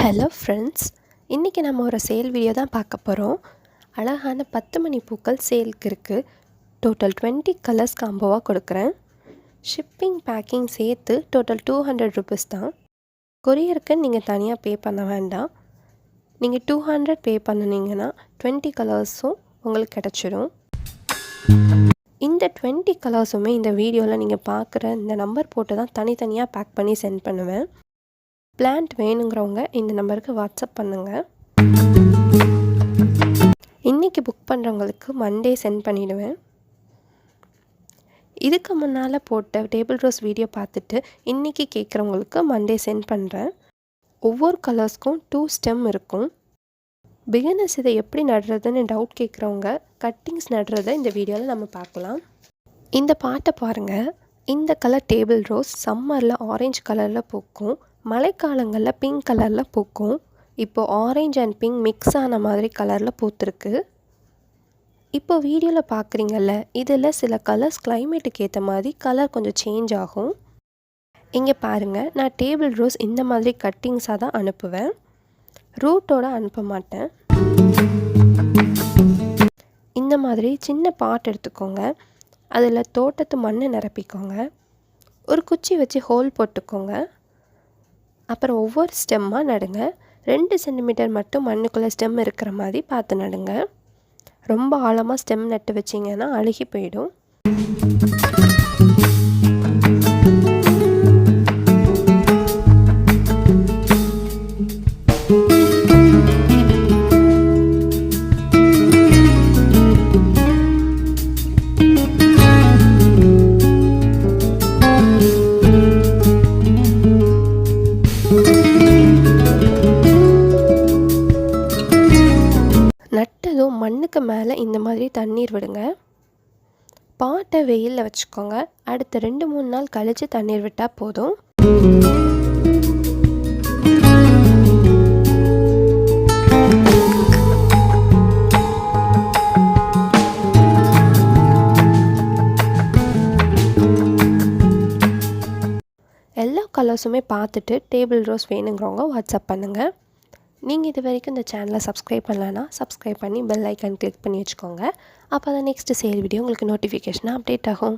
Hello friends, இன்றைக்கி நம்ம ஒரு சேல் வீடியோ தான் பார்க்க போகிறோம். அழகான 10 மணி பூக்கள் சேலுக்கு இருக்குது. டோட்டல் 20 கலர்ஸ் காம்போவாக கொடுக்குறேன். ஷிப்பிங் பேக்கிங் சேர்த்து டோட்டல் 200 ருபீஸ் தான். கொரியருக்கு நீங்கள் தனியாக பே பண்ண வேண்டாம். நீங்கள் 200 பே பண்ணினீங்கன்னா 20 கலர்ஸும் உங்களுக்கு கிடச்சிடும். இந்த 20 கலர்ஸுமே இந்த வீடியோவில் நீங்கள் பார்க்குற இந்த நம்பர் போட்டு தான் தனித்தனியாக பேக் பண்ணி சென்ட் பண்ணுவேன். பிளான்ட் வேணுங்கிறவங்க இந்த நம்பருக்கு வாட்ஸ்அப் பண்ணுங்கள். இன்றைக்கி புக் பண்ணுறவங்களுக்கு மண்டே சென்ட் பண்ணிவிடுவேன். இதுக்கு முன்னால் போட்ட டேபிள் ரோஸ் வீடியோ பார்த்துட்டு இன்றைக்கி கேட்குறவங்களுக்கு மண்டே சென்ட் பண்ணுறேன். ஒவ்வொரு கலர்ஸ்க்கும் 2 ஸ்டெம் இருக்கும். பிகினர்ஸ் இதை எப்படி நடுறதுன்னு டவுட் கேட்குறவங்க கட்டிங்ஸ் நடுறதை இந்த வீடியோவில் நம்ம பார்க்கலாம். இந்த பாட்டை பாருங்கள். இந்த கலர் டேபிள் ரோஸ் சம்மரில் ஆரஞ்சு கலரில் பூக்கும், மழைக்காலங்களில் பிங்க் கலரில் பூக்கும். இப்போது ஆரஞ்சு அண்ட் பிங்க் மிக்ஸ் ஆன மாதிரி கலரில் பூத்துருக்கு. இப்போ வீடியோவில் பார்க்குறீங்கல்ல, இதில் சில கலர்ஸ் கிளைமேட்டுக்கு ஏற்ற மாதிரி கலர் கொஞ்சம் சேஞ்ச் ஆகும். இங்கே பாருங்கள், நான் டேபிள் ரோஸ் இந்த மாதிரி கட்டிங்ஸாக தான் அனுப்புவேன், ரூட்டோடு அனுப்ப மாட்டேன். இந்த மாதிரி சின்ன பாட் எடுத்துக்கோங்க, அதில் தோட்டத்து மண் நிரப்பிக்கோங்க, ஒரு குச்சி வச்சு ஹோல் போட்டுக்கோங்க. அப்புறம் ஒவ்வொரு ஸ்டெம்மாக நடுங்க. 2 சென்டிமீட்டர் மட்டும் மண்ணுக்குள்ளே ஸ்டெம் இருக்கிற மாதிரி பார்த்து நடுங்க. ரொம்ப ஆழமாக ஸ்டெம் நட்டு வச்சிங்கன்னா அழுகி போயிடும். நட்டதும் மண்ணுக்கு மேலே இந்த மாதிரி தண்ணீர் விடுங்க. பாட்டை வெயிலில் வச்சுக்கோங்க. அடுத்த 2-3 நாள் கழித்து தண்ணீர் விட்டால் போதும். எல்லா கலர்ஸுமே பார்த்துட்டு டேபிள் ரோஸ் வேணுங்கிறவங்க வாட்ஸ்அப் பண்ணுங்கள். நீங்கள் இது வரைக்கும் இந்த சேனலை சப்ஸ்கிரைப் பண்ணலன்னா சப்ஸ்கிரைப் பண்ணி பெல் ஐக்கான் கிளிக் பண்ணி வச்சுக்கோங்க. அப்போ தான் நெக்ஸ்ட்டு சேல் வீடியோ உங்களுக்கு நோட்டிஃபிகேஷனாக அப்டேட் ஆகும்.